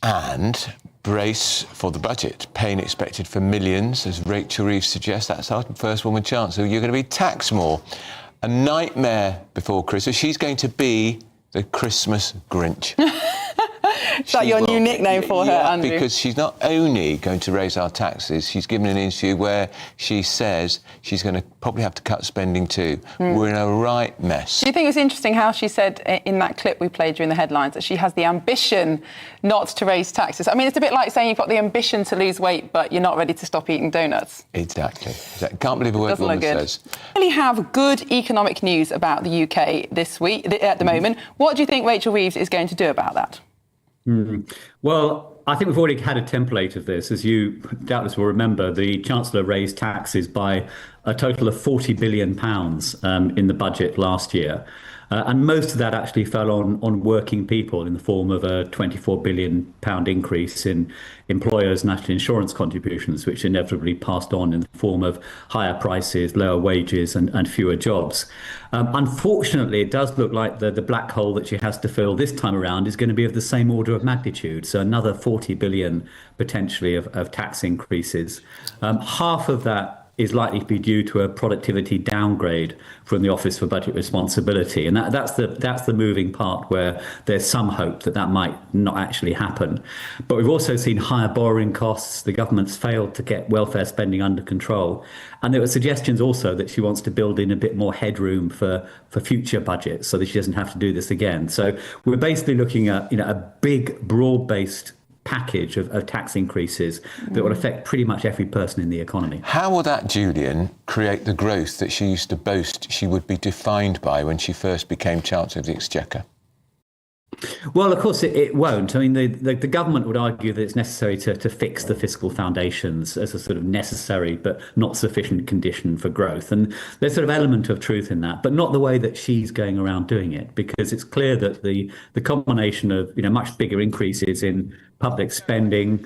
And brace for the budget. Pain expected for millions, as Rachel Reeves suggests. That's our first woman chancellor. You're going to be taxed more. A nightmare before Christmas. She's going to be the Christmas Grinch. Is that your new nickname for her, Andrew? Because she's not only going to raise our taxes, she's given an interview where she says she's going to probably have to cut spending too. We're in a right mess. Do you think it was interesting how she said in that clip we played during the headlines that she has the ambition not to raise taxes? I mean, it's a bit like saying you've got the ambition to lose weight, but you're not ready to stop eating donuts. Exactly. Can't believe a word the woman says. We really have good economic news about the UK this week, at the moment. What do you think Rachel Reeves is going to do about that? Well, I think we've already had a template of this. As you doubtless will remember, the Chancellor raised taxes by a total of £40 billion in the budget last year. And most of that actually fell on working people in the form of a £24 billion increase in employers' national insurance contributions, which inevitably passed on in the form of higher prices, lower wages and fewer jobs. Unfortunately, it does look like the black hole that she has to fill this time around is going to be of the same order of magnitude. So another 40 billion potentially of tax increases. Half of that is likely to be due to a productivity downgrade from the Office for Budget Responsibility. And that's the moving part where there's some hope that might not actually happen. But we've also seen higher borrowing costs. The government's failed to get welfare spending under control. And there were suggestions also that she wants to build in a bit more headroom for future budgets so that she doesn't have to do this again. So we're basically looking at a big, broad-based package of tax increases that will affect pretty much every person in the economy. How will that, Julian, create the growth that she used to boast she would be defined by when she first became Chancellor of the Exchequer? Well, of course, it won't. I mean, the government would argue that it's necessary to fix the fiscal foundations as a sort of necessary but not sufficient condition for growth. And there's sort of element of truth in that, but not the way that she's going around doing it, because it's clear that the combination of much bigger increases in public spending,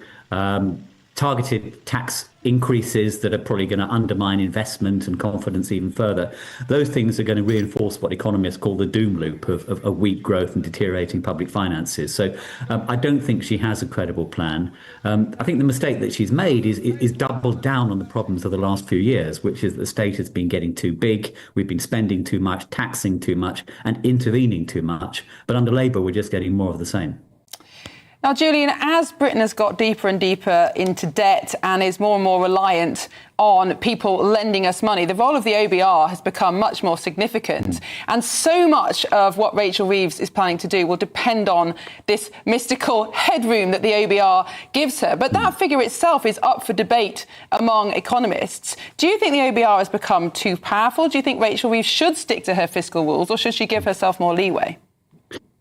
targeted tax increases that are probably going to undermine investment and confidence even further. Those things are going to reinforce what economists call the doom loop of weak growth and deteriorating public finances. So I don't think she has a credible plan. I think the mistake that she's made is doubled down on the problems of the last few years, which is that the state has been getting too big. We've been spending too much, taxing too much and intervening too much. But under Labour, we're just getting more of the same. Now, Julian, as Britain has got deeper and deeper into debt and is more and more reliant on people lending us money, the role of the OBR has become much more significant. And so much of what Rachel Reeves is planning to do will depend on this mystical headroom that the OBR gives her. But that figure itself is up for debate among economists. Do you think the OBR has become too powerful? Do you think Rachel Reeves should stick to her fiscal rules, or should she give herself more leeway?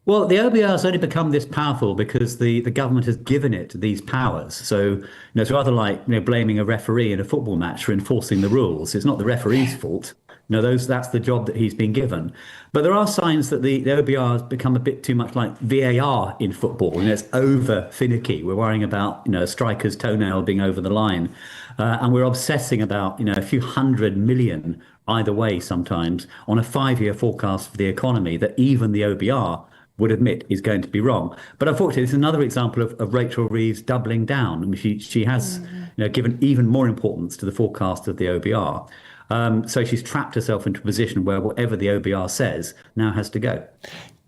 Well, the OBR has only become this powerful because the government has given it these powers. So, it's rather like blaming a referee in a football match for enforcing the rules. It's not the referee's fault. That's the job that he's been given. But there are signs that the OBR has become a bit too much like VAR in football. It's over finicky. We're worrying about a striker's toenail being over the line, and we're obsessing about a few hundred million either way sometimes on a 5-year forecast for the economy that even the OBR would admit is going to be wrong. But unfortunately, it's another example of Rachel Reeves doubling down. I mean, she has given even more importance to the forecast of the OBR. So she's trapped herself into a position where whatever the OBR says now has to go.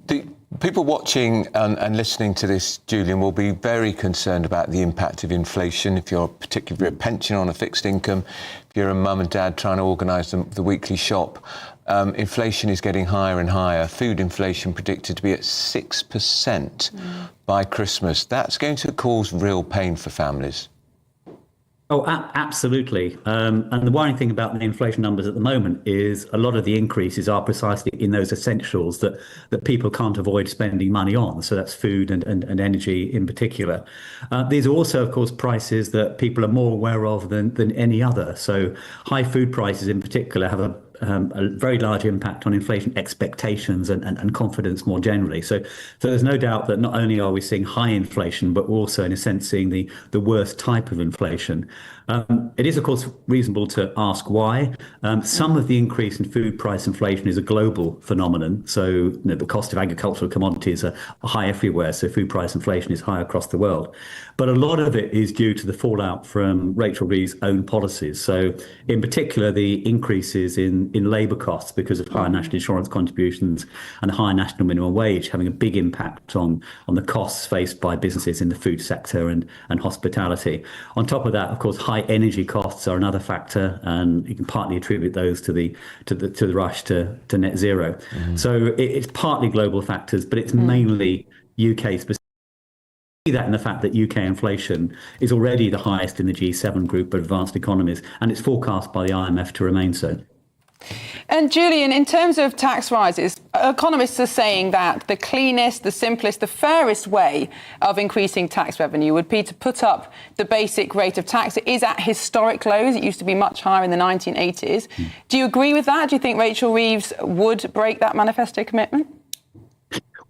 The people watching and listening to this, Julian, will be very concerned about the impact of inflation. Particularly if you're a pensioner on a fixed income, if you're a mum and dad trying to organise the weekly shop, inflation is getting higher and higher. Food inflation predicted to be at 6% by Christmas. That's going to cause real pain for families. Oh, absolutely. And the worrying thing about the inflation numbers at the moment is a lot of the increases are precisely in those essentials that people can't avoid spending money on. So that's food and energy in particular. These are also, of course, prices that people are more aware of than any other. So high food prices in particular have a very large impact on inflation expectations and confidence more generally. So there's no doubt that not only are we seeing high inflation, but we're also, in a sense, seeing the worst type of inflation. It is, of course, reasonable to ask why. Some of the increase in food price inflation is a global phenomenon. So, the cost of agricultural commodities are high everywhere. So food price inflation is high across the world. But a lot of it is due to the fallout from Rachel Reeves' own policies. So in particular, the increases in labour costs because of higher national insurance contributions and higher national minimum wage having a big impact on the costs faced by businesses in the food sector and hospitality. On top of that, of course, high energy costs are another factor, and you can partly attribute those to the rush to net zero. So it's partly global factors, but it's mainly UK specific. See that in the fact that UK inflation is already the highest in the G7 group of advanced economies, and it's forecast by the IMF to remain so. And Julian, in terms of tax rises, economists are saying that the cleanest, the simplest, the fairest way of increasing tax revenue would be to put up the basic rate of tax. It is at historic lows. It used to be much higher in the 1980s. Do you agree with that? Do you think Rachel Reeves would break that manifesto commitment?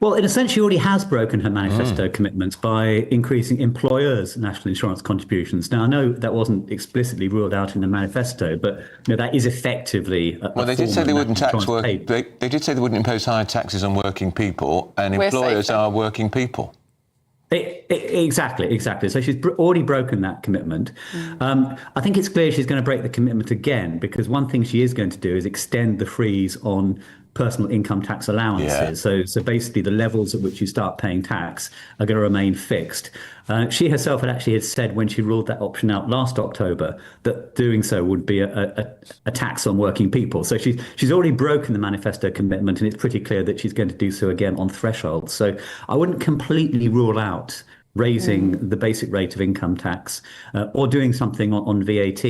Well, in a sense, she already has broken her manifesto commitments by increasing employers' national insurance contributions. Now, I know that wasn't explicitly ruled out in the manifesto, but that is effectively well, they did say they wouldn't tax work. They did say they wouldn't impose higher taxes on working people, and employers are working people. Exactly. So she's already broken that commitment. I think it's clear she's going to break the commitment again, because one thing she is going to do is extend the freeze on personal income tax allowances. Yeah. So basically the levels at which you start paying tax are going to remain fixed. She herself had said when she ruled that option out last October that doing so would be a tax on working people. So she's already broken the manifesto commitment, and it's pretty clear that she's going to do so again on thresholds. So I wouldn't completely rule out raising the basic rate of income tax or doing something on VAT.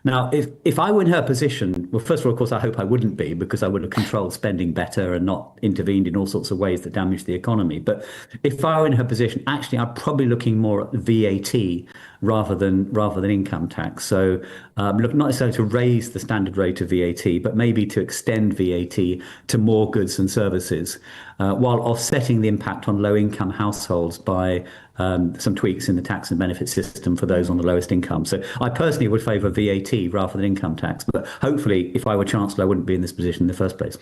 Now, if I were in her position, well, first of all, of course, I hope I wouldn't be, because I would have controlled spending better and not intervened in all sorts of ways that damage the economy. But if I were in her position, actually, I'm probably looking more at VAT rather than income tax. So look, not necessarily to raise the standard rate of VAT, but maybe to extend VAT to more goods and services, while offsetting the impact on low-income households by some tweaks in the tax and benefit system for those on the lowest income. So I personally would favour VAT rather than income tax, but hopefully if I were Chancellor, I wouldn't be in this position in the first place.